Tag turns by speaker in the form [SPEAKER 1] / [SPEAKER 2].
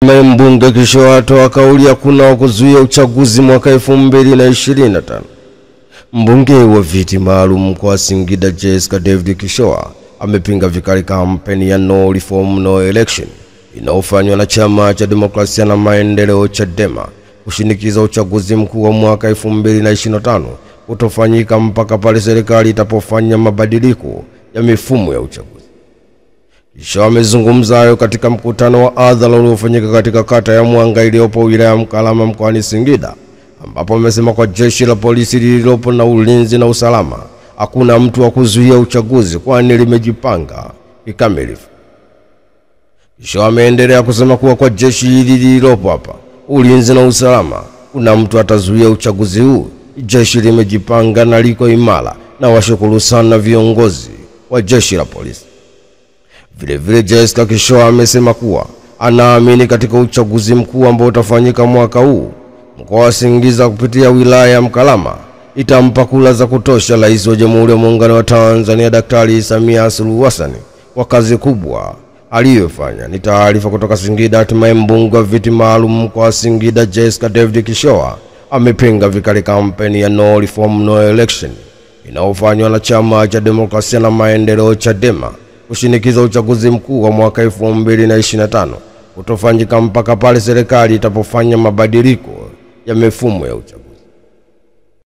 [SPEAKER 1] Mbunge Kishoa atoa kauli ya kuna kuzuia uchaguzi mwaka 2025. Mbunge wa viti maalum kwa Singida Jessica David Kishoa amepinga vikali kampeni ya No Reform No Election inayofanywa na chama cha demokrasia na maendeleo Chadema kushinikiza uchaguzi mkuu wa mwaka 2025 utofanyika mpaka pale serikali itapofanya mabadiliko ya mifumo ya uchaguzi. Kishoa amezungumza hayo katika mkutano wa hadhara uliofanyika katika kata ya Mwanga iliyopo wilaya ya Mkalama mkoani Singida, ambapo amesema kwa jeshi la polisi lililopo na ulinzi na usalama hakuna mtu wa kuzuia uchaguzi kwani limejipanga kikamilifu. Kishoa ameendelea kusema kuwa kwa jeshi hili lililopo hapa, ulinzi na usalama, kuna mtu atazuia uchaguzi huu. Jeshi limejipanga na liko imara, na washukuru sana viongozi wa jeshi la polisi. Vile Jessica Kishoa amesema kuwa anaamini katika uchaguzi mkuu ambao utafanyika mwaka huu. Mkoa wa Singida kupitia wilaya ya Mkalama itampa kula za kutosha Rais wa Jamhuri ya Muungano wa Tanzania Daktari Samia Suluhu Hassan kwa kazi kubwa aliyofanya. Ni taarifa kutoka Singida. Hatimaye mbunge wa viti maalum kwa Singida Jessica David Kishoa amepinga vikali kampeni ya No Reform No Election inayofanywa na chama cha demokrasia na maendeleo Chadema kushinikiza uchaguzi mkuu wa mwaka 2025 utofanyika mpaka pale serikali itapofanya mabadiliko ya mifumo ya uchaguzi.